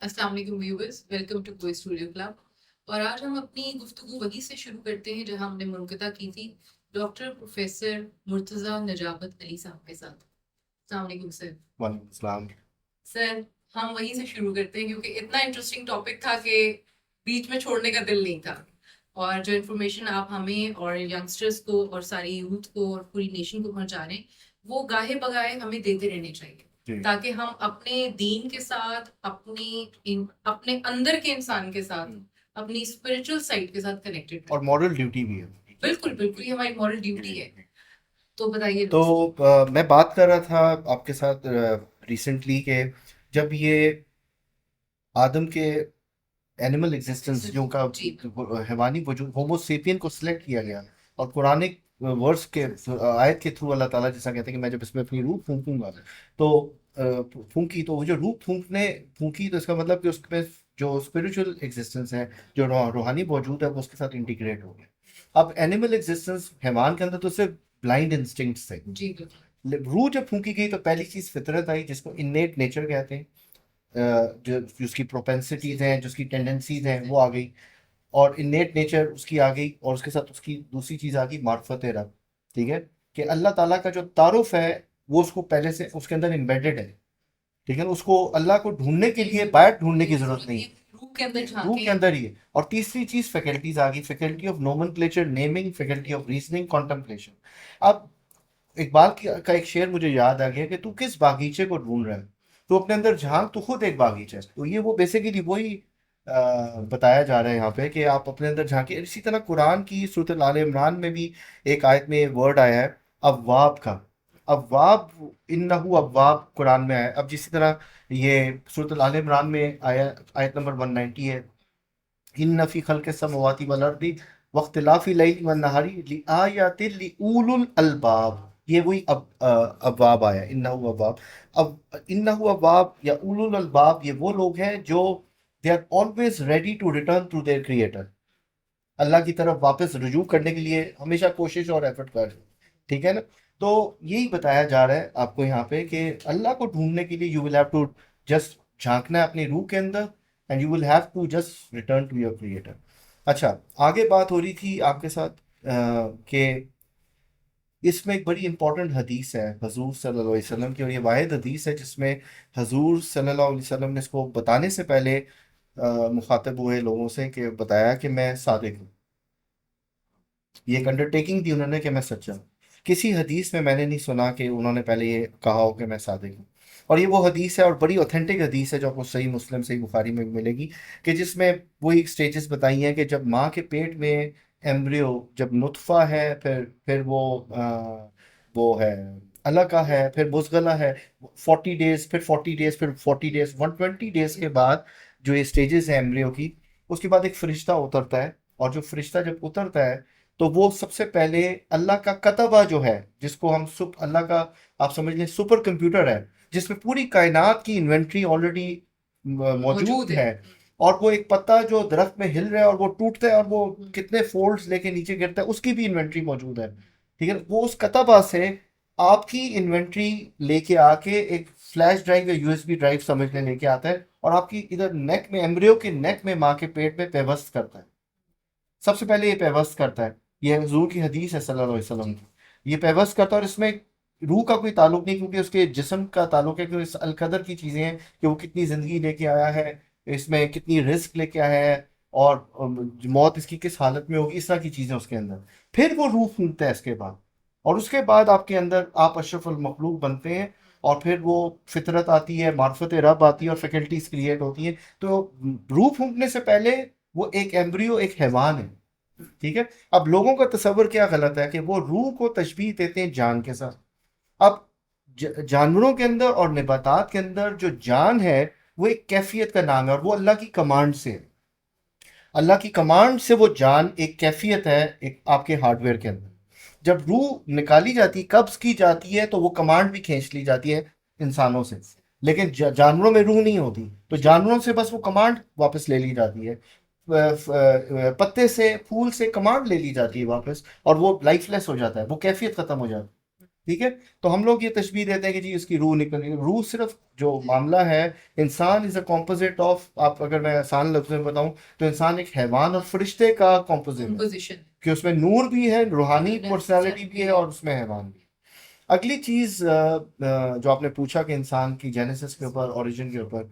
السلام علیکم viewers, welcome to کوئی اسٹوڈیو کلب۔ اور آج ہم اپنی گفتگو وہیں سے شروع کرتے ہیں جہاں ہم نے منقطع کی تھی، ڈاکٹر پروفیسر مرتضیٰ نجابت علی صاحب کے ساتھ۔ السلام علیکم سر۔ وعلیکم السلام۔ سر، ہم وہیں سے شروع کرتے ہیں کیونکہ اتنا انٹرسٹنگ ٹاپک تھا کہ بیچ میں چھوڑنے کا دل نہیں تھا، اور جو انفارمیشن آپ ہمیں اور ینگسٹرس کو اور ساری یوتھ کو اور پوری نیشن کو پہنچا رہے ہیں، وہ گاہے بگاہے ہمیں دیتے رہنے چاہیے تاکہ ہم اپنے دین کے ساتھ، اپنے اندر کے انسان کے ساتھ، اپنی اسپرچل سائڈ کے ساتھ کنیکٹڈ اور مورل ڈیوٹی بھی ہے۔ بالکل بالکل، یہ ہماری مورل ڈیوٹی ہے۔ تو بتائیے تو میں بات کر رہا تھا آپ کے ساتھ ریسنٹلی کہ جب یہ آدم کے اینیمل ایگزسٹنس جو کا حیوانی وجود ہومو سیپین کو سلیکٹ کیا گیا، اور قرآنک ورس کے آیت کے تھرو اللہ تعالیٰ جیسا کہتے ہیں کہ میں جب اس میں اپنی روح پھونکوں گا تو پھونکی، تو وہ جو روح پھونکی تو اس کا مطلب کہ اس میں جو اسپریچول ایگزسٹنس ہے، جو روحانی موجود ہے، وہ اس کے ساتھ انٹیگریٹ ہو گیا۔ اب اینیمل ایگزسٹنس حیوان کے اندر تو صرف بلائنڈ انسٹنکٹس تھے، روح جب پھونکی گئی تو پہلی چیز فطرت آئی، جس کو انیٹ نیچر کہتے ہیں، جو اس کی پروپینسٹیز ہیں، جو اس کی ٹینڈنسیز ہیں، وہ آ گئی، اور انیٹ نیچر اس کی آ گئی، اور اس کے ساتھ اس کی دوسری چیز آ گئی معرفت رب۔ ٹھیک ہے، کہ اللہ تعالیٰ کا جو تعارف ہے وہ اس کو پہلے سے اس کے اندر امبیڈڈ ہے۔ ٹھیک ہے، اس کو اللہ کو ڈھونڈنے کے لیے باہر ڈھونڈنے کی ضرورت نہیں، روح کے اندر ہی ہے۔ اور تیسری چیز فیکلٹیز آ گئی، faculty of nomenclature, naming, faculty of reasoning, contemplation. اب اقبال کا ایک شعر مجھے یاد آ گیا کہ تو کس باغیچے کو ڈھونڈ رہا ہے، تو اپنے اندر جھانک، تو خود ایک باغیچہ ہے۔ تو یہ وہ بیسیکلی وہی بتایا جا رہا ہے یہاں پہ کہ آپ اپنے اندر جھانکیں۔ اسی طرح قرآن کی سورۃ آل عمران میں بھی ایک آیت میں ورڈ آیا ہے اواب کا، اواب، انہو اواب قرآن میں آیا۔ اب جسی طرح یہ سورۃ آل عمران میں آیا، آیت نمبر 190 ہے، ان فی خلق السماوات والارض واختلاف اللیل والنہار لآیات لأولی الالباب۔ یہ وہی ابواب آیا، انہو ابواب۔ اب انہو ابواب یا اولو الالباب، یہ وہ لوگ ہیں جو they are always ready to return to their creator، اللہ کی طرف واپس رجوع کرنے کے لیے ہمیشہ کوشش اور ایفرٹ کر رہے ہیں۔ ٹھیک ہے نا، تو یہی بتایا جا رہا ہے آپ کو یہاں پہ کہ اللہ کو ڈھونڈنے کے لیے you will have to just جھانکنا ہے اپنی روح کے اندر، and you will have to just return to your creator. اچھا، آگے بات ہو رہی تھی آپ کے ساتھ کہ اس میں ایک بڑی امپورٹنٹ حدیث ہے حضور صلی اللہ علیہ وسلم کی، اور یہ واحد حدیث ہے جس میں حضور صلی اللہ علیہ وسلم نے اس کو بتانے سے پہلے مخاطب ہوئے لوگوں سے کہ بتایا کہ میں صادق ہوں۔ یہ ایک انڈرٹیکنگ دی انہوں نے کہ میں سچا ہوں۔ کسی حدیث میں نے نہیں سنا کہ انہوں نے پہلے یہ کہا ہو کہ میں صادق ہوں۔ اور یہ وہ حدیث ہے، اور بڑی اوتھینٹک حدیث ہے، جو آپ کو صحیح مسلم، صحیح بخاری میں بھی ملے گی، کہ جس میں وہی سٹیجز بتائی ہیں کہ جب ماں کے پیٹ میں ایمبریو، جب نطفہ ہے، پھر وہ ہے علقہ ہے، پھر مزغلہ ہے، 40 ڈیز، پھر 40 ڈیز، پھر 40 ڈیز، 120 ڈیز کے بعد جو یہ سٹیجز ہیں ایمبریو کی، اس کے بعد ایک فرشتہ اترتا ہے، اور جو فرشتہ جب اترتا ہے تو وہ سب سے پہلے اللہ کا کتبہ جو ہے، جس کو ہم اللہ کا آپ سمجھ لیں سپر کمپیوٹر ہے، جس میں پوری کائنات کی انوینٹری آلریڈی موجود ہے، اور وہ ایک پتا جو درخت میں ہل رہا ہے اور وہ ٹوٹتا ہے اور وہ کتنے فولڈز لے کے نیچے گرتا ہے، اس کی بھی انوینٹری موجود ہے۔ ٹھیک ہے، وہ اس کتبہ سے آپ کی انوینٹری لے کے آ کے ایک فلیش ڈرائیو یا یو ایس بی ڈرائیو سمجھ لے کے آتا ہے، اور آپ کی ادھر نیک میں، ایمبریو کے نیک میں، ماں کے پیٹ میں پیوست کرتا ہے۔ سب سے پہلے یہ پیوست کرتا ہے، یہ حضور کی حدیث ہے صلی اللہ علیہ وسلم کی، یہ پیوست کرتا ہے، اور اس میں روح کا کوئی تعلق نہیں، کیونکہ اس کے جسم کا تعلق ہے، کہ اس القدر کی چیزیں ہیں کہ وہ کتنی زندگی لے کے آیا ہے، اس میں کتنی رزق لے کے آیا ہے، اور موت اس کی کس حالت میں ہوگی، اس طرح کی چیزیں اس کے اندر۔ پھر وہ روح پھونکتا ہے اس کے بعد، اور اس کے بعد آپ کے اندر آپ اشرف المخلوق بنتے ہیں، اور پھر وہ فطرت آتی ہے، معرفت رب آتی ہے، اور فیکلٹیز کریٹ ہوتی ہیں۔ تو روح پھونکنے سے پہلے وہ ایک ایمبریو، ایک حیوان ہے۔ ٹھیک ہے، اب لوگوں کا تصور کیا غلط ہے کہ وہ روح کو تشبیہ دیتے ہیں جان کے ساتھ۔ اب جانوروں کے اندر اور نباتات کے اندر جو جان ہے وہ ایک کیفیت کا نام ہے، اور وہ اللہ کی کمانڈ سے، اللہ کی کمانڈ سے وہ جان ایک کیفیت ہے ایک آپ کے ہارڈ ویئر کے اندر۔ جب روح نکالی جاتی، قبض کی جاتی ہے، تو وہ کمانڈ بھی کھینچ لی جاتی ہے انسانوں سے، لیکن جانوروں میں روح نہیں ہوتی، تو جانوروں سے بس وہ کمانڈ واپس لے لی جاتی ہے، پتے سے، پھول سے کمانڈ لے لی جاتی ہے واپس، اور وہ لائف لیس ہو جاتا ہے، وہ کیفیت ختم ہو جاتی ہے۔ ٹھیک ہے. تو ہم لوگ یہ تشبیہ دیتے ہیں کہ جی اس کی روح نکل گئی. روح صرف جو معاملہ ہے، انسان از اے کمپوزٹ آف، آپ اگر میں آسان لفظ میں بتاؤں تو انسان ایک حیوان اور فرشتے کا کمپوزٹ ہے، کمپوزیشن کہ اس میں نور بھی ہے، روحانی پرسنالٹی بھی ہے، اور اس میں حیوان بھی ہے. اگلی چیز جو آپ نے پوچھا کہ انسان کی جینیسس کے اوپر، اوریجن کے اوپر،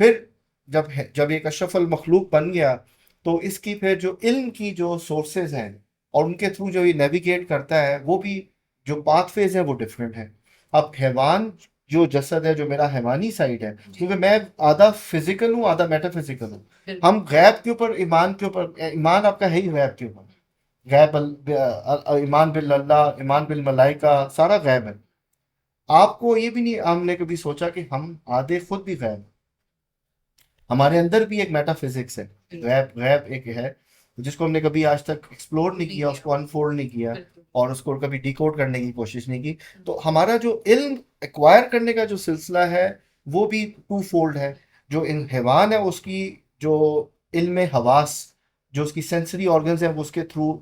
پھر جب ایک اشرف المخلوق بن گیا تو اس کی پھر جو علم کی جو سورسز ہیں اور ان کے تھرو جو یہ نیویگیٹ کرتا ہے، وہ بھی جو پاتھ ویز ہیں وہ ڈفرینٹ ہیں. اب حیوان جو جسد ہے، جو میرا حیوانی سائڈ ہے، کیونکہ میں آدھا فزیکل ہوں آدھا میٹا فزیکل ہوں. ہم غیب کے اوپر، ایمان کے اوپر، ایمان آپ کا ہے ہی غیب کے اوپر، غیب ایمان باللہ، ایمان بالملائکہ، سارا غیب ہے. آپ کو یہ بھی نہیں، ہم نے کبھی سوچا کہ ہم آدھے خود بھی غیب، ہمارے اندر بھی ایک میٹا فزکس ہے، غیب ایک ہے جس کو ہم نے کبھی آج تک ایکسپلور نہیں کیا، اس کو انفولڈ نہیں کیا اور اس کو کبھی ڈیکوڈ کرنے کی کوشش نہیں کی. تو ہمارا جو علم ایکوائر کرنے کا جو سلسلہ ہے وہ بھی ٹو فولڈ ہے. جو حیوان ہے اس کی جو علم حواس، جو اس کی سینسری آرگنز ہیں، وہ اس کے تھرو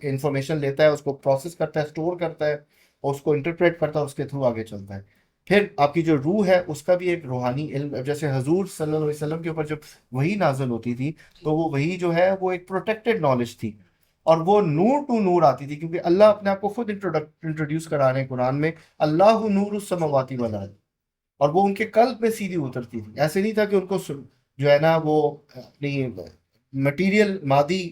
انفارمیشن لیتا ہے، اس کو پروسیس کرتا ہے، اسٹور کرتا ہے اور اس کو انٹرپریٹ کرتا ہے، اس کے تھرو آگے چلتا ہے. پھر آپ کی جو روح ہے اس کا بھی ایک روحانی علم، جیسے حضور صلی اللہ علیہ وسلم کے اوپر جب وہی نازل ہوتی تھی تو وہ وہی جو ہے وہ ایک پروٹیکٹڈ نالج تھی، اور وہ نور ٹو نور آتی تھی، کیونکہ اللہ اپنے آپ کو خود انٹروڈیوس کرا رہے ہیں قرآن میں، اللہ نور السماوات والارض، اور وہ ان کے قلب میں سیدھی اترتی تھی. ایسے نہیں تھا کہ ان کو جو ہے نا وہ اپنی مٹیریل مادی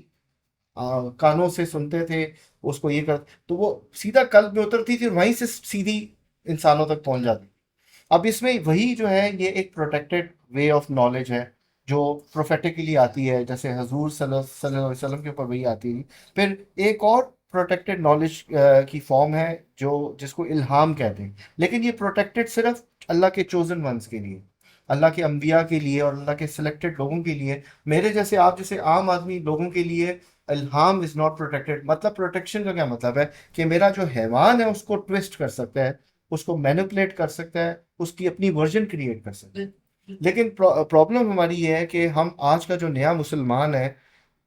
کانوں سے سنتے تھے اس کو یہ تو وہ سیدھا قلب میں اترتی تھی اور وہیں سے سیدھی انسانوں تک پہنچ جاتی. اب اس میں وہی جو ہے یہ ایک پروٹیکٹڈ وے آف نالج ہے جو پروفیٹیکلی آتی ہے، جیسے حضور صلی اللہ علیہ وسلم کے اوپر وہی آتی ہے. پھر ایک اور پروٹیکٹڈ نالج کی فارم ہے جس کو الہام کہتے ہیں، لیکن یہ پروٹیکٹڈ صرف اللہ کے چوزن ونس کے لیے، اللہ کے انبیاء کے لیے اور اللہ کے سلیکٹڈ لوگوں کے لیے. میرے جیسے، آپ جیسے عام آدمی لوگوں کے لیے الہام از ناٹ پروٹیکٹڈ. مطلب پروٹیکشن کا کیا مطلب ہے؟ کہ میرا جو حیوان ہے اس کو ٹویسٹ کر سکتا ہے، اس کو مینپولیٹ کر سکتا ہے، اس کی اپنی ورژن کریٹ کر سکتا ہے. لیکن پرابلم ہماری یہ ہے کہ ہم آج کا جو نیا مسلمان ہے،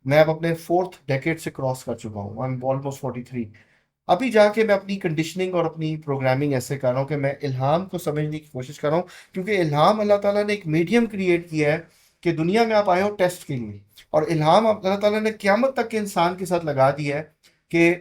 میں اب اپنے 4th ڈیکیڈ سے کراس کر چکا ہوں، آئی ایم آلموسٹ 43. ابھی جا کے میں اپنی کنڈیشننگ اور اپنی پروگرامنگ ایسے کر رہا ہوں کہ میں الہام کو سمجھنے کی کوشش کر رہا ہوں، کیونکہ الہام اللہ تعالیٰ نے ایک میڈیم کریٹ کیا ہے کہ دنیا میں آپ آئے ہو ٹیسٹ کے لیے، اور الہام اللہ تعالیٰ نے قیامت تک کے انسان کے ساتھ لگا دیا ہے کہ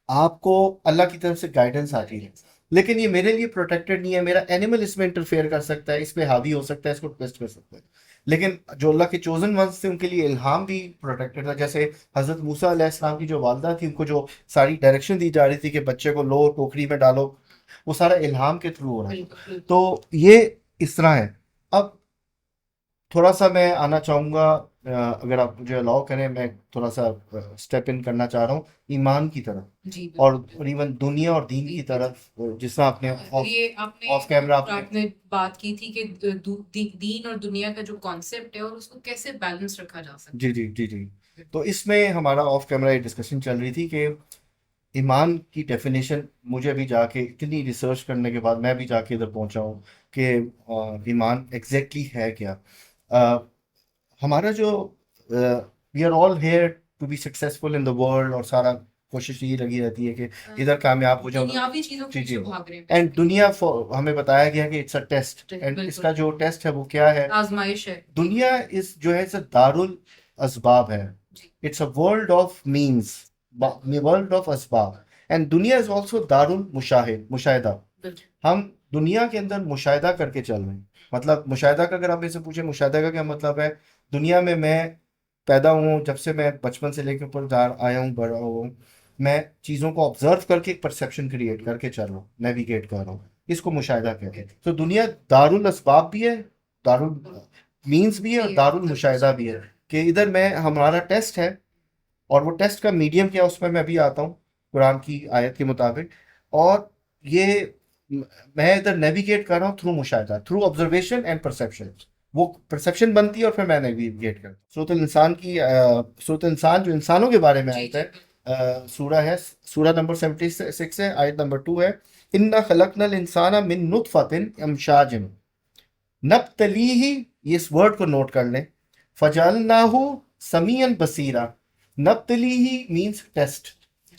آپ کو اللہ کی طرف سے گائیڈنس آتی ہے. لیکن یہ میرے لیے پروٹیکٹڈ نہیں ہے، میرا اینیمل اس میں انٹرفیئر کر سکتا ہے، اس پہ حاوی ہو سکتا ہے، اس کو ٹویسٹ کر سکتا ہے. لیکن جو اللہ کے چوزن ونس تھے ان کے لیے الہام بھی پروٹیکٹڈ تھا. جیسے حضرت موسیٰ علیہ السلام کی جو والدہ تھی، ان کو جو ساری ڈائریکشن دی جا رہی تھی کہ بچے کو لو، ٹوکری میں ڈالو، وہ سارا الہام کے تھرو ہو رہا ہے. تو یہ اس طرح ہے. اب تھوڑا سا میں آنا چاہوں گا، اگر آپ مجھے الاؤ کریں، میں تھوڑا سا اسٹیپ ان کرنا چاہ رہا ہوں ایمان کی طرف، جی اور ایون دنیا اور دین کی طرف، جس طرح آپ نے آف کیمرہ آپ نے بات کی تھی کہ دین اور دنیا کا جو کانسیپٹ ہے اور اس کو کیسے بیلنس رکھا جا سکتا ہے. جی. تو اس میں ہمارا آف کیمرہ یہ ڈسکشن چل رہی تھی کہ ایمان کی ڈیفینیشن، مجھے بھی جا کے اتنی ریسرچ کرنے کے بعد میں بھی جا کے ادھر پہنچا ہوں کہ ایمان ایگزیکٹلی ہے کیا. ہمارا جو we are all here to be successful in the world, اور سارا کوشش یہی لگی رہتی ہے کہ ادھر کامیاب ہو جاؤ. دنیاوی چیزوں کے پیچھے بھاگ رہے ہیں، اینڈ دنیا ہمیں بتایا گیا کہ اٹس اے ٹیسٹ، اینڈ اس کا جو ٹیسٹ ہے وہ کیا ہے؟ آزمائش ہے. دنیا اس جو ہے دار الاسباب ہے، it's a world of means, world of اسباب. اینڈ دنیا از آلسو دار مشاہدہ. ہم دنیا کے اندر مشاہدہ کر کے چل رہے ہیں. مطلب مشاہدہ کا اگر آپ میں سے پوچھیں مشاہدہ کا کیا مطلب ہے؟ دنیا میں پیدا ہوں، جب سے میں بچپن سے لے کے اوپر آیا ہوں، بڑا ہوں، میں چیزوں کو آبزرو کر کے ایک پرسیپشن کریٹ کر کے چل رہا ہوں، نیویگیٹ کر رہا ہوں. اس کو مشاہدہ کہتے ہیں. تو دنیا دار الاسباب بھی ہے، دار المینز بھی ہے، اور دار المشاہدہ بھی ہے. کہ ادھر میں ہمارا ٹیسٹ ہے، اور وہ ٹیسٹ کا میڈیم کیا اس میں میں ابھی آتا ہوں قرآن کی آیت کے مطابق. اور یہ میں ادھر نیویگیٹ کر رہا ہوں تھرو مشاہدہ، تھرو آبزرویشن اینڈ پرسیپشن. وہ پرسیپشن بنتی ہے اور پھر میں نیویگیٹ کرتا ہوں. سورۃ الانسان کی سورۃ الانسان جو انسانوں کے بارے میں آیت ہے، سورہ ہے، سورہ نمبر 76 ہے، آیت نمبر 2 ہے، اِنَّا خَلَقْنَا الْإِنسَانَ مِن نُطْفَةٍ أَمْشَاجٍ نَبْتَلِيهِ. یہ اس ورڈ کو نوٹ کر لیں، فَجَعَلْنَاهُ سَمِيعًا بَصِيرًا. نَبْتَلِيهِ مینس ٹیسٹ.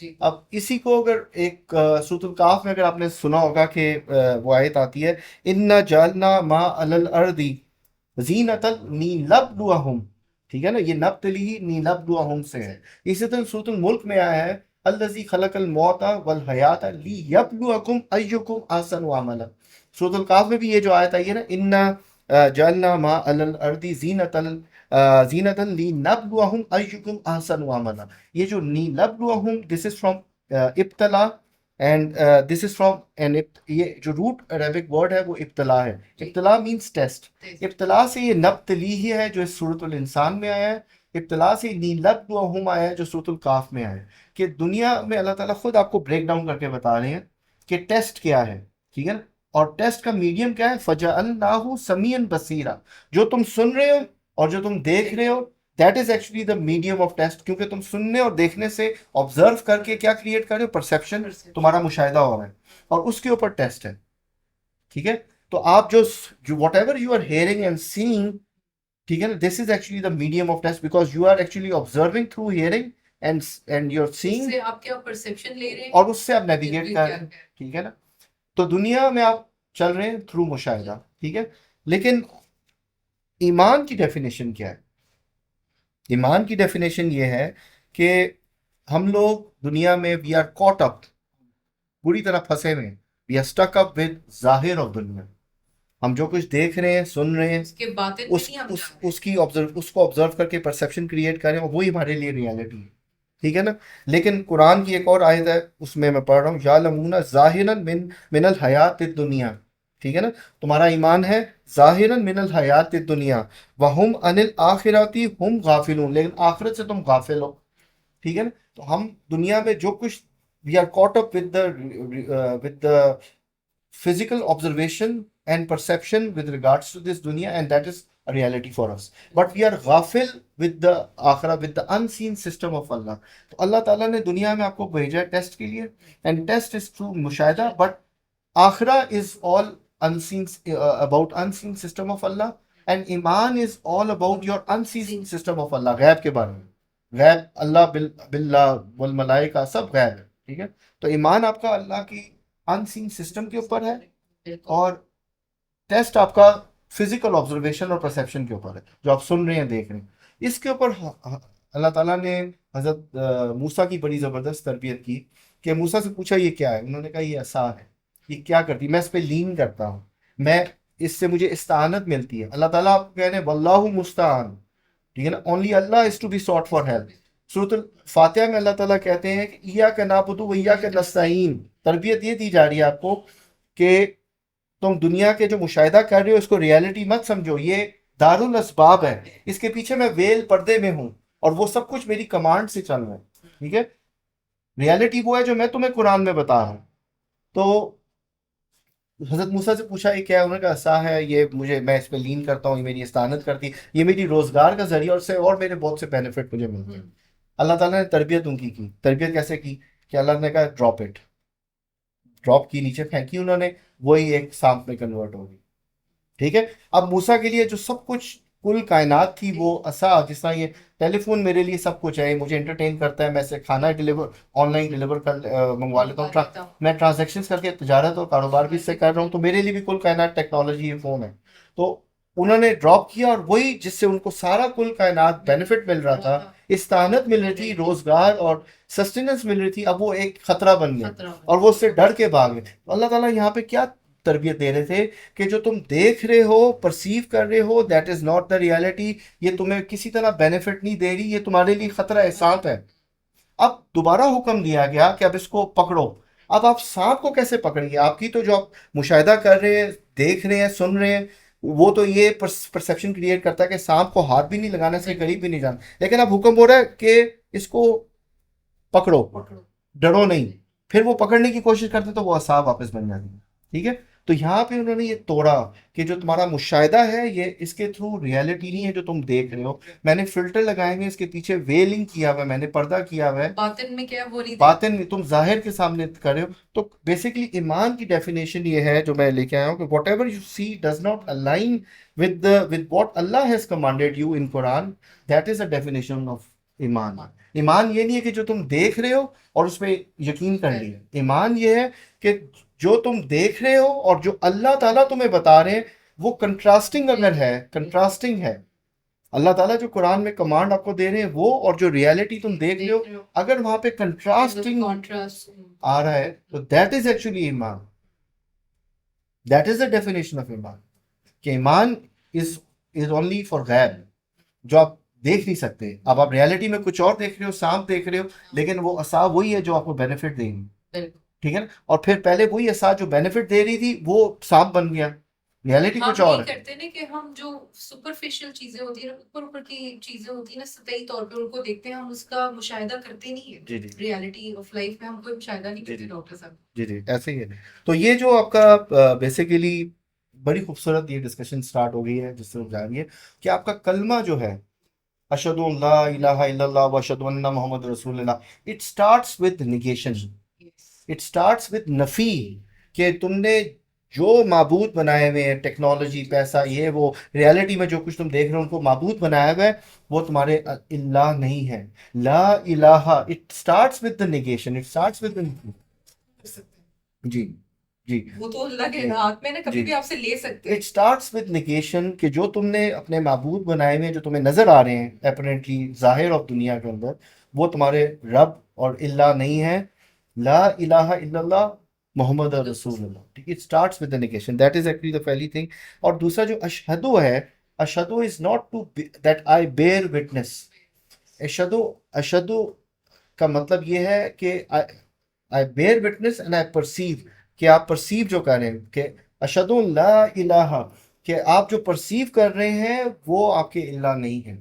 جی اب اسی کو اگر ایک سورۃ الکاف میں اگر آپ نے سنا ہوگا کہ وہ آیت آتی ہے انا جعلنا ما علی الارض زینۃ لنبلوہم، ٹھیک ہے نا، یہ نبتلی لنبلوہم سے ہے. اسی طرح سورۃ الملک میں آیا ہے الذی خلق الموت والحیات لیبلوکم ایکم احسن عملا. سورۃ الکاف میں بھی یہ جو آیت آئی ہے نا انا جعلنا ما علی الارض زینۃ زینۃ لنبلوہم ایکم احسن عملا. یہ جو لنبلوہم دس از فرام ابتلا اینڈ دس از فرام یہ جو روٹ عربک ورڈ ہے وہ ابتلا ہے. ابتلا مینس ٹیسٹ. ابتلا سے یہ نبتلی ہی ہے جو اس سورۃ الانسان میں آیا ہے. ابتلا سے لنبلوہم آیا ہے جو سورۃ الکاف میں آیا ہے. کہ دنیا میں اللہ تعالیٰ خود آپ کو بریک ڈاؤن کر کے بتا رہے ہیں کہ ٹیسٹ کیا ہے، ٹھیک ہے نا، اور ٹیسٹ کا میڈیم کیا ہے، فَجَعَلْنَاهُ سَمِيعًا بَصِيرًا. جو تم سن رہے ہو اور جو تم دیکھ رہے ہو that is actually the medium of test. کیونکہ تم سننے اور دیکھنے سے آبزرو کر کے کیا کریٹ کر رہے ہو، پرسیپشن، تمہارا مشاہدہ ہو رہا ہے اور اس کے اوپر ٹیسٹ ہے. ٹھیک ہے، تو آپ جو whatever you are hearing and seeing, ٹھیک ہے نا، this is actually the medium of test because you are actually observing through hearing and you are اس سیئنگ، سے آپ کیا پرسیپشن لے رہے ہیں اور اس سے آپ نیویگیٹ کہ کر کیا رہے ہیں. کیا ہے. ٹھیک ہے نا، تو دنیا میں آپ چل رہے ہیں تھرو مشاہدہ. ٹھیک ہے، لیکن ایمان کی ڈیفینیشن کیا ہے؟ ایمان کی ڈیفینیشن یہ ہے کہ ہم لوگ دنیا میں وی آر کاٹ اپ، پوری طرح پھنسے ہوئے ہیں. We are stuck up with ظاہر آف دنیا. ہم جو کچھ دیکھ رہے ہیں، سن رہے ہیں، اس کے باطن میں نہیں ہم جا رہے ہیں. اس کی اس کو آبزرو کر کے پرسیپشن کریٹ کریں اور وہی ہمارے لیے ریالٹی ہے. ٹھیک ہے نا، لیکن قرآن کی ایک اور آیت ہے، اس میں پڑھ رہا ہوں یعلمون ظاہرا من الحیات الدنیا. ٹھیک ہے نا، تمہارا ایمان ہے ظاہرا من الحیات الدنیا وہم عن الآخرۃ ہم غافلون، لیکن آخرت سے تم غافل ہو. ٹھیک ہے نا، تو ہم دنیا میں جو کچھ we are caught up with the physical observation and perception with regards to this dunya, and that is a reality for us, but we are ghafil with the akhirah, with the unseen system of Allah. تو اللہ تعالیٰ نے دنیا میں آپ کو بھیجا ہے test کے لیے، and test is through مشاہدہ، but آخرہ is all unseen, about unseen system of Allah, and ایمان is all about your unseen system of Allah، غیب کے بارے میں. غیب اللہ باللہ والملائکہ سب غیب ہے. ٹھیک ہے، تو ایمان آپ کا اللہ کی انسین سسٹم کے اوپر ہے، اور ٹیسٹ آپ کا فزیکل آبزرویشن اور پرسیپشن کے اوپر ہے، جو آپ سن رہے ہیں، دیکھ رہے ہیں. اس کے اوپر اللہ تعالیٰ نے حضرت موسیٰ کی بڑی زبردست تربیت کی کہ موسیٰ سے پوچھا یہ کیا ہے، انہوں نے کہا یہ عصا ہے. یہ کیا کرتی؟ میں اس پہ لین کرتا ہوں، میں اس سے مجھے استعانت ملتی ہے. اللہ تعالیٰ آپ کو کہہ رہے ہیں واللہ مستعان، ٹھیک ہے نا، اونلی اللہ is to be sought for help. سورۃ الفاتحہ میں اللہ تعالیٰ کہتے ہیں کہ ایاک نعبد و ایاک نستعین. تربیت یہ دی جا رہی ہے آپ کو کہ تم دنیا کے جو مشاہدہ کر رہے ہو اس کو ریالٹی مت سمجھو، یہ دار الاسباب ہے، اس کے پیچھے میں ویل پردے میں ہوں اور وہ سب کچھ میری کمانڈ سے چل رہا ہے. ٹھیک ہے، ریالٹی وہ ہے جو میں تمہیں قرآن میں بتا رہا ہوں. تو حضرت موسیٰ سے پوچھا یہ کیا ہے، انہوں نے کہا عصا ہے، یہ میں اس پہ لین کرتا ہوں، یہ میری استعانت کرتی، یہ میری روزگار کا ذریعہ، اور سے اور میرے بہت سے بینیفٹ مجھے ملتے ہیں. اللہ تعالیٰ نے تربیت ان کی تربیت کیسے کی کہ اللہ نے کہا ڈراپ کی، نیچے پھینکی انہوں نے، وہی ایک سانپ میں کنورٹ ہو گئی. ٹھیک ہے، اب موسیٰ کے لیے جو سب کچھ کل کائنات تھی وہ عصا، جس طرح یہ ٹیلی فون میرے لیے سب کچھ ہے، مجھے انٹرٹین کرتا ہے، میں سے کھانا آن لائن ڈلیور منگوا لیتا ہوں، میں ٹرانزیکشنز کر کے تجارت اور کاروبار بھی اس سے کر رہا ہوں، تو میرے لیے بھی کل کائنات ٹیکنالوجی یہ فون ہے. تو انہوں نے ڈراپ کیا، اور وہی جس سے ان کو سارا کل کائنات بینیفٹ مل رہا تھا، استعانت مل رہی تھی، روزگار اور سسٹیننس مل رہی تھی، اب وہ ایک خطرہ بن گیا اور وہ اس سے ڈر کے بھاگے. اللہ تعالیٰ یہاں پہ کیا تربیت دے رہے تھے کہ جو تم دیکھ رہے ہو، پرسیو کر رہے ہو، that is not the reality, یہ تمہیں کسی طرح بینیفٹ نہیں دے رہی، یہ تمہارے لیے خطرہ سانپ ہے. اب دوبارہ حکم دیا گیا کہ اب اس کو پکڑو. اب آپ سانپ کو کیسے پکڑیں گے؟ آپ کی تو جو آپ مشاہدہ کر رہے ہیں، دیکھ رہے ہیں، سن رہے ہیں، وہ تو یہ پرسیپشن کریٹ کرتا ہے کہ سانپ کو ہاتھ بھی نہیں لگانا، سے قریب بھی نہیں جانا. لیکن اب حکم ہو رہا ہے کہ اس کو پکڑو، ڈرو نہیں. پھر وہ پکڑنے کی کوشش کرتے تو وہ عصا واپس بن جاتی. ٹھیک ہے، تو یہاں پہ انہوں نے یہ توڑا کہ جو تمہارا مشاہدہ ہے یہ اس کے تھرو ریالٹی نہیں ہے جو تم دیکھ رہے ہو، میں نے فلٹر لگائے ہیں، اس کے پیچھے ویلنگ کیا ہوا ہے، میں نے پردہ کیا ہوا ہے، باطن میں کیا وہ نہیں، باطن میں تم ظاہر کے سامنے کر رہے ہو. تو بیسیکلی ایمان کی ڈیفینیشن یہ ہے جو میں لے کے آیا ہوں کہ whatever you see does not align with what Allah has commanded you in Quran, that is a definition of ایمان ایمان یہ نہیں ہے کہ جو تم دیکھ رہے ہو اور اس پہ یقین کر لیا. ایمان یہ ہے کہ جو تم دیکھ رہے ہو اور جو اللہ تعالیٰ تمہیں بتا رہے ہیں وہ کنٹراسٹنگ اگر ہے، کنٹراسٹنگ ہے. اللہ تعالیٰ جو قرآن میں کمانڈ آپ کو دے رہے ہیں وہ اور جو ریالٹی تم دیکھ رہے ہو اگر وہاں پہ کنٹراسٹنگ کانٹراسٹ آ رہا ہے تو دیٹ از ایکچولی ایمان. That is the definition of ایمان. کہ ایمان از اونلی فار غیب، جو آپ دیکھ نہیں سکتے. اب آپ ریالٹی میں کچھ اور دیکھ رہے ہو، سانپ دیکھ رہے ہو، لیکن وہ عصا وہی ہے جو آپ کو بینیفٹ دے گی. ٹھیک ہے نا؟ اور پھر پہلے وہی عصا جو بینیفٹ دے رہی تھی وہ سانپ بن گیا. ریالٹی کچھ اور ہے. کرتے نا کہ ہم جو سپرفیشل چیزیں ہوتی ہیں نا، اوپر کی چیزیں ہوتی ہیں نا، سطحی طور پہ ان کو دیکھتے ہیں، ہم اس کا مشاہدہ کرتے نہیں ہیں. جی جی ریالٹی آف لائف میں ہم کوئی مشاہدہ نہیں کرتے ڈاکٹر صاحب. جی جی ایسے ہی ہے. تو یہ جو آپ کا بیسیکلی بڑی خوبصورت یہ ڈسکشن سٹارٹ ہو گئی ہے جس سے ہم جان گے کہ آپ کا کلمہ جو ہے اشہد ان لا الہ الا اللہ و اشہد ان محمد رسول اللہ، it starts with negation, it starts with نفی. کہ تم نے جو معبود بنائے ہوئے ہیں، ٹیکنالوجی، پیسہ، یہ وہ، ریالٹی میں جو کچھ تم دیکھ رہے ہو ان کو معبود بنایا ہوا ہے، وہ تمہارے اللہ نہیں ہے. لا الہ، it starts with the negation، it starts with جی جی وہ تو اللہ کے ہاتھ میں نا، کبھی بھی آپ سے لے سکتے ہیں. اٹ سٹارٹس ود نیگیشن کہ جو تم نے اپنے معبود بنائے ہوئے ہیں، جو تمہیں نظر آ رہے ہیں اپیرنٹلی ظاہر آف دنیا کے اندر، وہ تمہارے رب اور اللہ نہیں ہے. لا الہ الا اللہ محمد رسول اللہ. It starts with the negation. That is actually the پہلی تھنگ. اور دوسرا جو اشہدو ہے، اشہدو is not to that I bear witness. اشہدو کا مطلب یہ ہے کہ I bear witness and I perceive، کہ آپ پرسیو جو کر رہے ہیں، کہ اشہد لا الہ، کہ آپ جو پرسیو کر رہے ہیں وہ آپ کے اللہ نہیں ہے.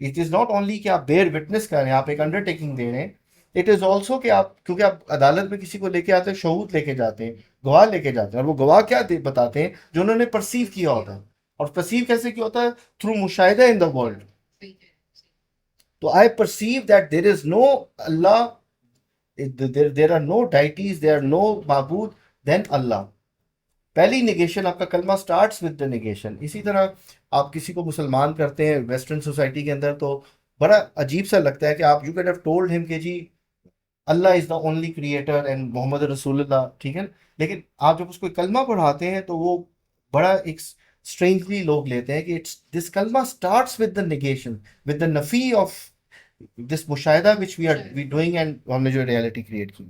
It is not only کہ آپ bear witness کر رہے ہیں، آپ ایک انڈرٹیکنگ دے رہے ہیں. It is also کہ آپ، کیونکہ آپ عدالت میں کسی کو لے کے آتے ہیں، شہود لے کے جاتے ہیں، گواہ لے کے جاتے ہیں، اور وہ گواہ کیا بتاتے ہیں؟ جو انہوں نے پرسیو کیا ہوتا ہے. اور پرسیو کیسے کیا ہوتا ہے؟ تھرو مشاہدہ ان دا ورلڈ. تو I perceive that there is no Allah، there are no deities، there are no معبود then Allah. پہلی نیگیشن آپ کا کلمہ starts with the negation. اسی طرح آپ کسی کو مسلمان کرتے ہیں ویسٹرن سوسائٹی کے اندر تو بڑا عجیب سا لگتا ہے کہ آپ you could have told him کہ جی اللہ is the only creator and محمد رسول اللہ، ٹھیک ہے. لیکن آپ جب اس کو کلمہ پڑھاتے ہیں تو وہ بڑا ایک strangely لوگ لیتے ہیں کہ this کلمہ starts with the negation، with the نفی of this مشاہدہ which we are doing and ہم نے جو ریالٹی کریٹ کی.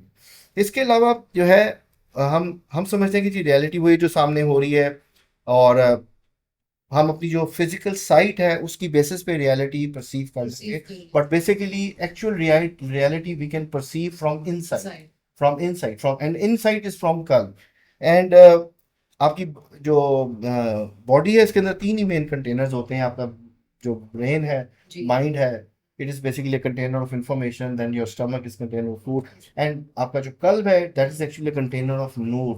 اس کے علاوہ جو ہے ہم سمجھتے ہیں کہ جی ریالٹی وہی جو سامنے ہو رہی ہے، اور ہم اپنی جو فزیکل سائٹ ہے اس کی بیسس پہ ریالٹی پرسیو کر سکیں. But basically actual reality we can perceive from inside, and inside is from قلب. اینڈ آپ کی جو باڈی ہے اس کے اندر تین ہی مین کنٹینرز ہوتے ہیں. آپ کا جو برین ہے، مائنڈ ہے، it is basically a container of information, then your stomach is container of food, and آپ کا جو قلب ہے that is actually a container of نور،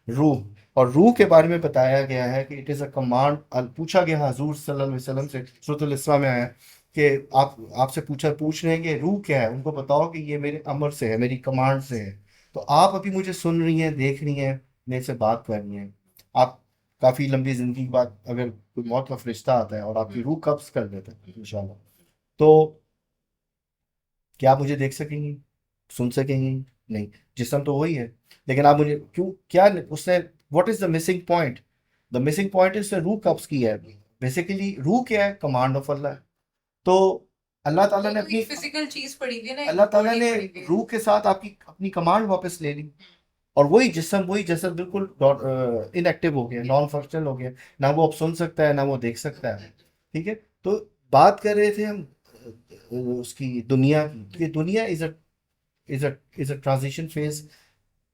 روح. اور روح کے بارے میں بتایا گیا ہے کہ it is a command. پوچھا گیا حضور صلی اللہ علیہ وسلم سے، سورۃ الاسراء میں آیا کہ آپ سے پوچھ رہے ہیں کہ روح کیا ہے، ان کو بتاؤ کہ یہ میرے امر سے ہے، میری کمانڈ سے ہے. تو آپ ابھی مجھے سن رہی ہیں، دیکھ رہی ہیں، میرے سے بات کر رہی ہیں. آپ کافی لمبی زندگی کے بعد اگر کوئی موت کا فرشتہ آتا ہے اور آپ کی روح قبض کر دیتا ہے انشاءاللہ، تو کیا آپ مجھے دیکھ سکیں گی، سن سکیں گی؟ نہیں. جسم تو وہی ہے، لیکن آپ مجھے کیوں، کیا اس نے، what is the missing point? The missing point اس نے روح قبض کی ہے. بیسیکلی روح کیا ہے؟ کمانڈ آف اللہ ہے. تو اللہ تعالیٰ نے اپنی فزیکل چیز پڑھی ہوئی ہے نا، اللہ تعالیٰ نے روح کے ساتھ آپ کی اپنی کمانڈ واپس لے لی، اور وہی جسم، وہی جسد بالکل ان ایکٹیو ہو گیا، نان فنکشنل ہو گیا. نہ وہ اب سن سکتا ہے، نہ وہ دیکھ سکتا ہے. ٹھیک ہے. تو بات کر رہے تھے ہم اس کی دنیا کی، یہ دنیا از اے ٹرانزیشن فیز.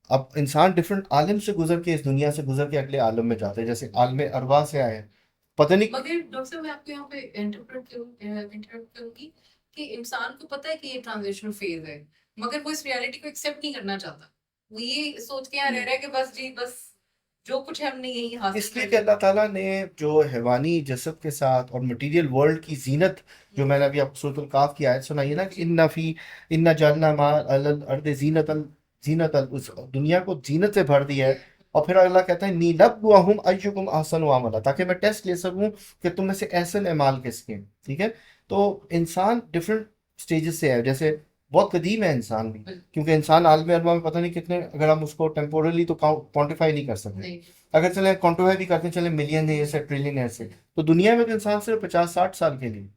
اب انسان ڈفرنٹ عالم سے گزر کے، اس دنیا سے گزر کے اگلے عالم میں جاتے ہیں. جیسے عالم ارواح سے آئے ہیں، پتہ نہیں. مگر ڈاکٹر صاحب میں آپ کو یہاں پہ انٹرپریٹ کروں گی کہ انسان کو پتہ ہے کہ یہ ٹرانزیشنل فیز ہے، مگر وہ اس ریالٹی کو ایکسیپٹ نہیں کرنا چاہتا. وہ یہ سوچ کے یہاں رہ رہا ہے کہ بس جی بس جو کچھ ہم نے یہی حاصل، اس لیے کہ اللہ تعالیٰ نے جو حیوانی جسد کے ساتھ اور مٹیریل ورلڈ کی زینت، جو میں نے ابھی آپ سورۃ القاف کی آیت سنائی ہے نا، کہ ان جعلنا ما الارض زینت، اس دنیا کو زینت سے بھر دیا ہے. اور پھر اللہ کہتا ہے نیلبلوہم ایکم احسن عملا، تاکہ میں ٹیسٹ لے سکوں کہ تم میں سے احسن اعمال کس کے ہیں، ٹھیک ہے. تو انسان ڈفرینٹ سٹیجز سے ہے، جیسے بہت قدیم ہے انسان بھی، کیونکہ انسان عالم اربا میں پتہ نہیں کتنے، اگر ہم اس کو ٹیمپورلی تو کوانٹیفائی نہیں کر سکتے، نہیں اگر چلیں کوانٹیفائی بھی کرتے ہیں چلیں ملین ایئر سے ٹریلین ایئر سے، تو دنیا میں تو انسان صرف 50-60 سال کے لیے،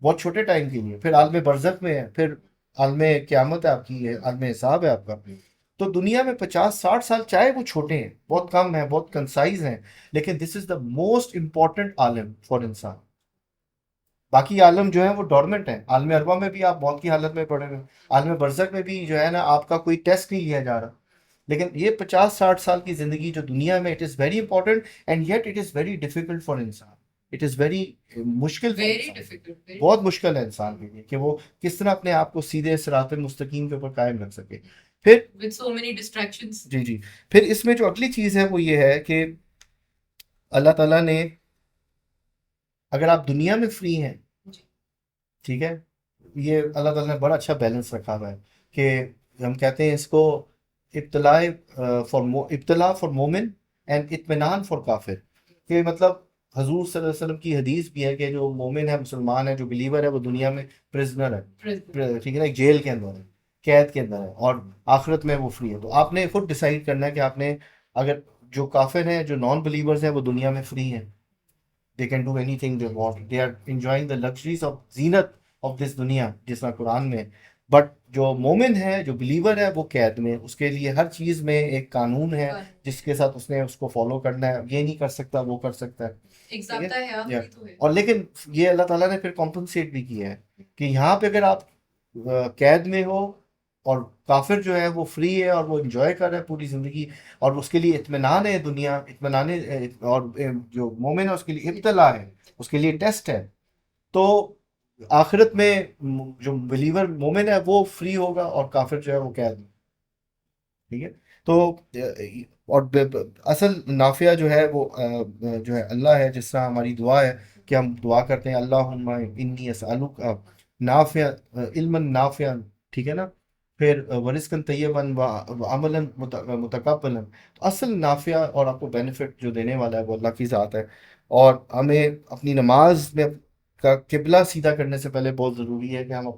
بہت چھوٹے ٹائم کے لیے، پھر عالم برزخ میں ہے، پھر عالم قیامت ہے آپ کی، ہے عالم حساب ہے آپ کا. تو دنیا میں 50-60 سال چاہے وہ چھوٹے ہیں، بہت کم ہیں، بہت کنسائز ہیں، لیکن this is the most important عالم فار انسان. باقی عالم جو ہے وہ ڈورمنٹ ہیں، عالم اربا میں بھی آپ موت کی حالت میں پڑے ہوئے ہیں، عالم برزخ میں بھی جو ہے نا آپ کا کوئی ٹیسٹ نہیں لیا جا رہا. لیکن یہ 50-60 سال کی زندگی جو دنیا میں، it is very important and yet it is very difficult for انسان. اٹ از ویری مشکل فار ویری انسان، ڈیفیکلٹ، بہت مشکل ہے انسان کے لیے کہ وہ کس طرح اپنے آپ کو سیدھے صراط مستقیم کے اوپر قائم رکھ سکے. پھر with so many distractions. جی جی، پھر اس میں جو اگلی چیز ہے وہ یہ ہے کہ اللہ تعالیٰ نے، اگر آپ دنیا میں فری ہیں، جی ٹھیک ہے، یہ اللہ تعالیٰ نے بڑا اچھا بیلنس رکھا ہوا ہے کہ ہم کہتے ہیں اس کو ابتلاء ابتلا فار مومن اینڈ اطمینان فار کافر، کہ مطلب حضور صلی اللہ علیہ وسلم کی حدیث بھی ہے کہ جو مومن ہے، مسلمان ہے، جو بلیور ہے، وہ دنیا میں پرزنر ہے، ٹھیک ہے نا، ایک جیل کے اندر ہے، قید کے اندر ہے، اور آخرت میں وہ فری ہے. تو آپ نے خود ڈیسائیڈ کرنا ہے کہ آپ نے، اگر جو کافر ہیں، جو نان بلیورز ہیں، وہ دنیا میں فری ہیں، they can do anything they want, they are enjoying the luxuries of Zeenat of this دنیا جس طرح قرآن میں. بٹ جو مومن ہے، جو بلیور ہے، وہ قید میں، اس کے لیے ہر چیز میں ایک قانون ہے جس کے ساتھ اس نے اس کو فالو کرنا ہے، یہ نہیں کر سکتا، وہ کر سکتا ہے، ایک ٹھیک ضابطہ ہے، ہے. آخری تو ہے. اور لیکن یہ اللہ تعالیٰ نے پھر کمپنسیٹ بھی کیا ہے کہ یہاں پہ اگر آپ قید میں ہو اور کافر جو ہے وہ فری ہے اور وہ انجوائے کر رہا ہے پوری زندگی، اور اس کے لیے اطمینان ہے دنیا، اطمینان اور جو مومن ہے اس کے لیے ابتلا ہے، اس کے لیے ٹیسٹ ہے. تو آخرت میں جو بلیور مومن ہے وہ فری ہوگا اور کافر جو ہے وہ قید میں، ٹھیک ہے. تو اور اصل نافع جو ہے وہ جو ہے اللہ ہے، جس طرح ہماری دعا ہے کہ ہم دعا کرتے ہیں اللہم انی اسألک نافع علما نافعا، ٹھیک ہے نا، پھر ورزقا طیبا وعملا متقبلا. تو اصل نافع اور آپ کو بینیفٹ جو دینے والا ہے وہ اللہ کی ذات ہے. اور ہمیں اپنی نماز میں کا قبلہ سیدھا کرنے سے پہلے بہت ضروری ہے کہ ہم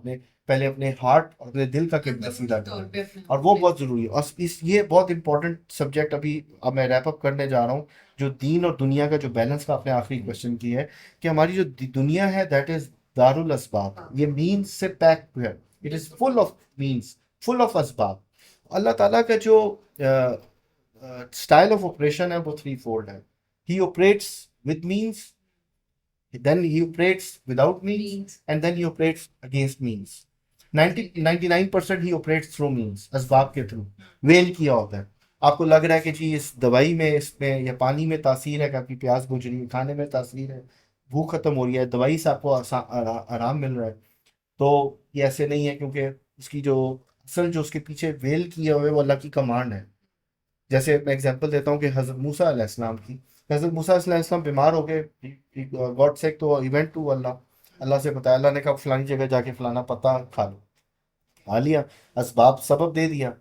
پہلے اپنے ہارٹ اور اپنے دل کا قبلہ سیدھا کریں، اور وہ بہت ضروری ہے. اور یہ بہت امپورٹنٹ سبجیکٹ اب میں ریپ اپ کرنے جا رہا ہوں، جو دین اور دنیا کا جو بیلنس کا آپ نے آخری کوشچن کی ہے، کہ ہماری جو دنیا ہے دیٹ از دار الاسباب، یہ مینز سے پیک ہے، it is full of means, full of اسباب. اللہ تعالیٰ کا جو اسٹائل آف آپریشن ہے وہ 3 فولڈ ہے. He operates with means, then he operates without means, and then he operates against means. 99% he operates through means، اسباب کے تھرو ویل کیا ہوتا ہے. آپ کو لگ رہا ہے کہ جی اس دوائی میں، اس میں یا پانی میں تاثیر ہے کہ آپ کی پیاس بجھ رہی ہے، کھانے میں تاثیر ہے، بھوک ختم ہو رہی ہے، دوائی سے آپ کو آرام مل رہا ہے. تو یہ ایسے نہیں ہے، کیونکہ اس کی جو اصل جو اس کے پیچھے ویل کیا ہوا ہے وہ اللہ کی کمانڈ ہے. جیسے میں اگزامپل دیتا ہوں کہ حضرت موسیٰ علیہ السلام کی، حضرت موسیٰ علیہ السلام بیمار ہو گئے، گاڈ سیک، تو ایونٹ ٹو اللہ سے بتایا، اللہ نے کہا فلانی جگہ جا کے فلانا پتا کھا لو، کھا لیا، اسباب سبب دے دیا،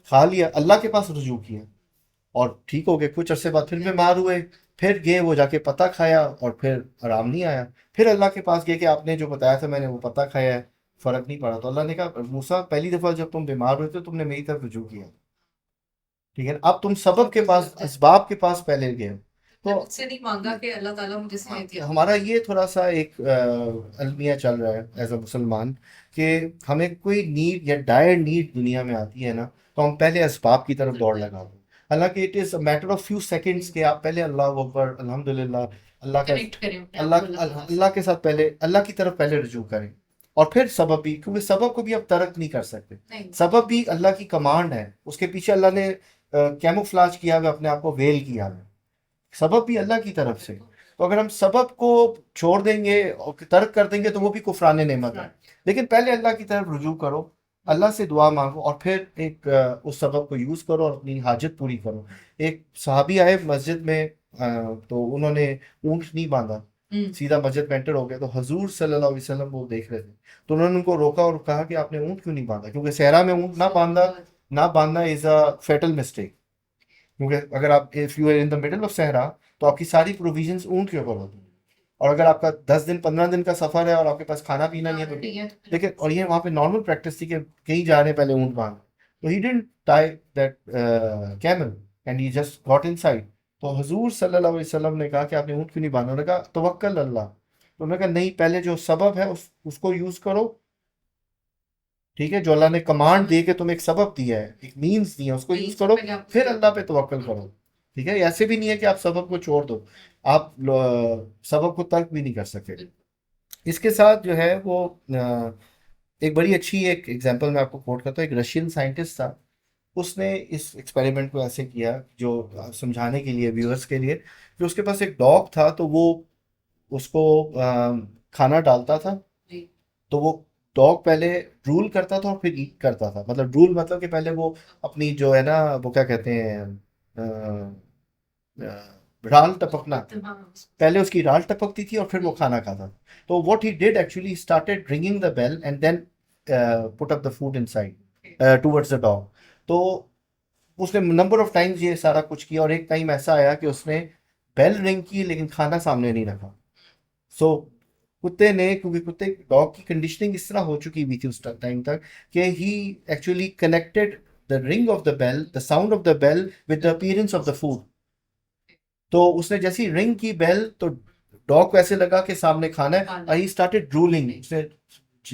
کھا لیا، اللہ کے پاس رجوع کیا اور ٹھیک ہو گئے. کچھ عرصے بعد پھر بیمار ہوئے، پھر گئے وہ جا کے پتا کھایا اور پھر آرام نہیں آیا، پھر اللہ کے پاس گئے کہ آپ نے جو بتایا تھا میں نے وہ پتا کھایا ہے، فرق نہیں پڑا. تو اللہ نے کہا موسیٰ پہلی دفعہ جب تم بیمار ہوئے تو تم نے میری طرف رجوع کیا، ٹھیک ہے، اب تم سبب کے پاس، اسباب کے پاس پہلے گئے. تو مجھ سے نہیں مانگا کہ اللہ تعالیٰ مجھے سے دیا. ہمارا یہ تھوڑا سا ایک المیہ چل رہا ہے ایز اے مسلمان کہ ہمیں کوئی نیڈ یا ڈائر نیڈ دنیا میں آتی ہے نا، تو ہم پہلے اسباب کی طرف دوڑ لگا دیں. حالانکہ it is a matter of few seconds کہ آپ پہلے اللہ اکبر الحمدللہ، اللہ کے ساتھ پہلے اللہ کی طرف پہلے رجوع کریں، اور پھر سبب بھی، کیونکہ سبب کو بھی آپ ترک نہیں کر سکتے. سبب بھی اللہ کی کمانڈ ہے، اس کے پیچھے اللہ نے کیموفلاج کیا ہوا، اپنے آپ کو ویل کیا ہوا، سبب بھی اللہ کی طرف سے. تو اگر ہم سبب کو چھوڑ دیں گے اور ترک کر دیں گے تو وہ بھی کفران نعمت ہے. لیکن پہلے اللہ کی طرف رجوع کرو، اللہ سے دعا مانگو، اور پھر ایک اس سبب کو یوز کرو اور اپنی حاجت پوری کرو. ایک صحابی آئے مسجد میں، تو انہوں نے اونٹ نہیں باندھا، سیدھا مسجد میں انٹر ہو گئے. تو حضور صلی اللہ علیہ وسلم وہ دیکھ رہے تھے، تو انہوں نے ان کو روکا اور کہا کہ آپ نے اونٹ کیوں نہیں باندھا، کیونکہ صحرا میں اونٹ نہ باندھنا از اے فیٹل مسٹیک، کیونکہ اگر آپ if you are in the middle of صحرا تو آپ کی ساری پروویژنس اونٹ کے اوپر ہوتی ہیں، اور اگر آپ کا 10 دن 15 دن کا سفر ہے اور آپ کے پاس کھانا پینا نہیں ہے تو لیکن اور یہ وہاں پہ نارمل پریکٹس تھی کہ کہیں جا رہے ہیں پہلے اونٹ باندھ، تو he didn't tie that camel and he just got in side. تو حضور صلی اللہ علیہ وسلم نے کہا کہ آپ نے اونٹ کیوں نہیں باندھا؟ انہوں نے کہا توکل اللہ. تو انہوں نے کہا نہیں، پہلے جو سبب ہے اس کو یوز کرو، ٹھیک ہے، جو اللہ نے کمانڈ دے کے تمہیں ایک سبب دیا ہے، ایک مینز دیا ہے، اس کو یوز کرو، پھر اللہ پہ توکل کرو. ٹھیک ہے، ایسے بھی نہیں ہے کہ آپ سبب کو چھوڑ دو، آپ سبب کو ترک بھی نہیں کر سکے. اس کے ساتھ جو ہے وہ ایک بڑی اچھی ایک ایگزامپل میں آپ کو کوٹ کرتا ہوں. ایک رشین سائنٹسٹ تھا، اس نے اس ایکسپیریمنٹ کو ایسے کیا جو سمجھانے کے لیے ویورز کے لیے، کہ اس کے پاس ایک ڈاگ تھا تو وہ اس کو کھانا ڈالتا تھا، تو وہ ڈاگ پہلے ڈرول کرتا تھا اور پھر ایٹ کرتا تھا. مطلب ڈرول مطلب کہ پہلے وہ اپنی جو ہے نا وہ کیا کہتے ہیں رال ٹپکنا، پہلے اس کی رال ٹپکتی تھی اور پھر وہ کھانا کھاتا. تو what he did actually started ringing the bell and then put up the food inside towards the dog. تو اس نے نمبر آف ٹائمز یہ سارا کچھ کیا، اور ایک ٹائم ایسا آیا کہ اس نے بیل رنگ کی لیکن کھانا سامنے نہیں رکھا. سو کتے نے، کیونکہ کتے ڈاگ کی کنڈیشننگ اس طرح ہو چکی ہوئی تھی اس ٹائم تک کہ ہی actually connected the ring of the bell, the sound of the bell with the appearance of the food. تو اس نے جیسی رنگ کی بیل تو ڈاگ کو ایسے لگا کہ سامنے کھانا ہے، اور ہی اسٹارٹڈ ڈرولنگ،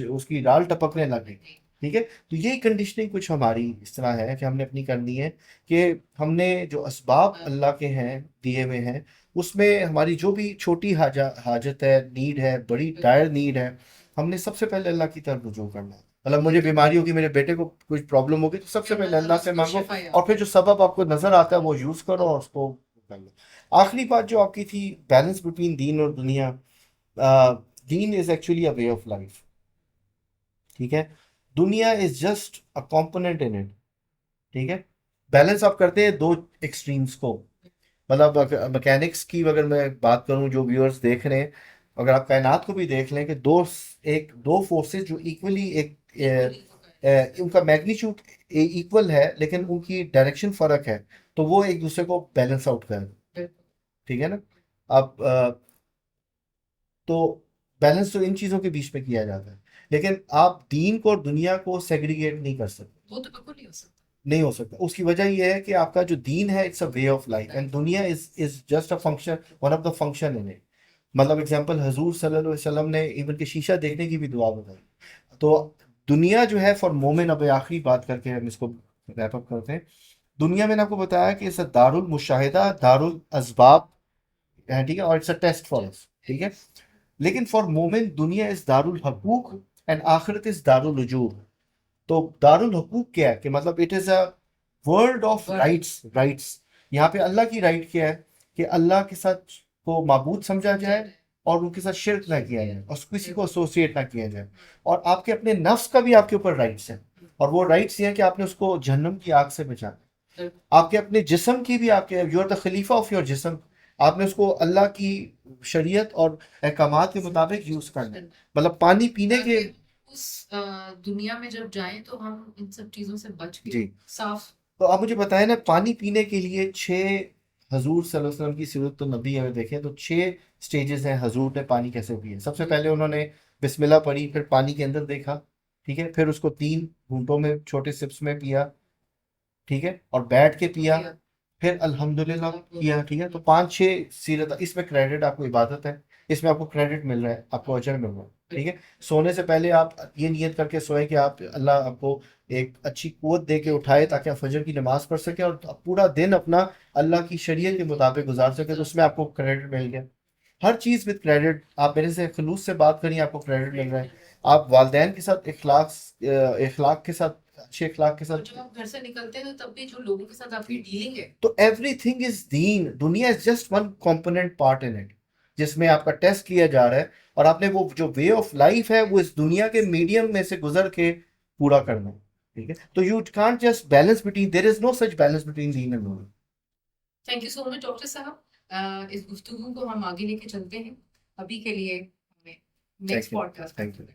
اس کی رال ٹپکنے لگ گئی. ٹھیک ہے، تو یہی کنڈیشننگ کچھ ہماری اس طرح ہے کہ ہم نے اپنی کرنی ہے کہ ہم نے جو اسباب اللہ کے ہیں دیے ہوئے ہیں اس میں ہماری جو بھی چھوٹی حاجت ہے، نیڈ ہے، بڑی ڈائر نیڈ ہے، ہم نے سب سے پہلے اللہ کی طرف رجوع کرنا ہے. مطلب مجھے بیماری ہوگی، میرے بیٹے کو کچھ پرابلم ہوگی، تو سب سے پہلے اللہ سے مانگو، اور پھر جو سبب آپ کو نظر آتا ہے وہ یوز کرو اور اس کو کر لو. آخری بات جو آپ کی تھی، بیلنس بٹوین دین اور دنیا. دین is actually a way of life, ٹھیک ہے، دنیا is just a component in it. ٹھیک ہے، بیلنس آپ کرتے ہیں دو ایکسٹریمز کو. مطلب میکینکس کی اگر میں بات کروں، جو ویورز دیکھ رہے ہیں، اگر آپ کائنات کو بھی دیکھ لیں کہ دو فورسز جو ایکولی ان کا میگنیچیوڈ ایکول ہے لیکن ان کی ڈائریکشن فرق ہے، تو وہ ایک دوسرے کو بیلنس آؤٹ کریں. ٹھیک ہے نا. اب تو بیلنس تو ان چیزوں کے بیچ میں کیا جاتا ہے، لیکن آپ دین کو اور دنیا کو سیگریگیٹ نہیں کر سکتے. وہ تو بالکل نہیں ہو سکتا. نہیں ہو سکتا. اس کی وجہ یہ ہے کہ آپ کا جو دین ہے it's a way of life, and دنیا is just a function, one of the function in it. مطلب اگزامپل حضور صلی اللہ علیہ وسلم نے ایون کہ شیشہ دیکھنے کی بھی دعا بتائی. تو دنیا جو ہے فار مومن، اب آخری بات کر کے ہم اس کو ریپ اپ کرتے ہیں. دنیا میں نے آپ کو بتایا کہ اس دار المشاہدہ، دار الاسباب ہے، ٹھیک ہے، اور اٹس اے ٹیسٹ فار اس. ٹھیک ہے، لیکن فار مومن دنیا از دار الحقوق اینڈ آخرت از دار الوجوب. تو دار الحقوق کیا ہے کہ مطلب it is a world of rights. یہاں پہ اللہ کی رائٹ کیا ہے کہ اللہ کے ساتھ کو معبود سمجھا جائے اور ان کے ساتھ شرک نہ کیا جائے اور کسی کو ایسوسیٹ نہ کیا جائے. اور آپ کے اپنے نفس کا بھی آپ کے اوپر رائٹس ہیں، اور وہ رائٹس یہ ہیں کہ آپ نے اس کو جہنم کی آگ سے بچانا. آپ کے اپنے جسم کی بھی، آپ کے یو آر دا خلیفہ آف یور جسم، آپ نے اس کو اللہ کی شریعت اور احکامات کے مطابق یوز کرنا ہے. مطلب پانی پینے کے اس دنیا میں جب جائیں تو ہم ان سب چیزوں سے بچ کے جی صاف. تو آپ مجھے بتائیں نا، پانی پینے کے لیے 6 حضور صلی اللہ علیہ وسلم کی سیرت تو نبی اگر دیکھیں تو 6 سٹیجز ہیں حضور نے پانی کیسے پیے. سب سے پہلے انہوں نے بسم اللہ پڑھی، پھر پانی کے اندر دیکھا، ٹھیک ہے، پھر اس کو 3 گھونٹوں میں چھوٹے سپس میں پیا، ٹھیک ہے، اور بیٹھ کے پیا، پھر الحمدللہ کیا. ٹھیک ہے، تو 5-6 سیرت. اس میں کریڈٹ آپ کو عبادت ہے، اس میں آپ کو کریڈٹ مل رہا ہے، آپ کو اجر مل رہا ہے. ٹھیک ہے، سونے سے پہلے آپ یہ نیت کر کے سوئیں کہ آپ اللہ آپ کو ایک اچھی قوت دے کے اٹھائے تاکہ آپ فجر کی نماز پڑھ سکیں اور پورا دن اپنا اللہ کی شریعت کے مطابق گزار سکیں، تو اس میں آپ کو کریڈٹ مل گیا. ہر چیز وتھ کریڈٹ. آپ میرے سے خلوص سے بات کریں، آپ کو کریڈٹ مل رہا ہے. آپ والدین کے ساتھ اخلاق کے ساتھ، اچھے اخلاق کے ساتھ، جب آپ گھر سے نکلتے ہیں تو تب بھی جو لوگوں کے ساتھ آپ کی ڈیلنگ ہے، تو ایوری تھنگ از دین. دنیا is just one component part in it, جس میں آپ کا ٹیسٹ لیا جا رہا ہے، اور آپ نے وہ جو وے آف لائف ہے وہ اس دنیا کے میڈیم میں سے گزر کے پورا کرنا ہے. ٹھیک ہے، تو you can't just balance between, there is no such balance between دین اینڈ دنیا. Thank you so much doctor صاحب. اس گفتگو کو ہم آگے لے کے چلتے ہیں. ابھی کے لیے next podcast. Thank you.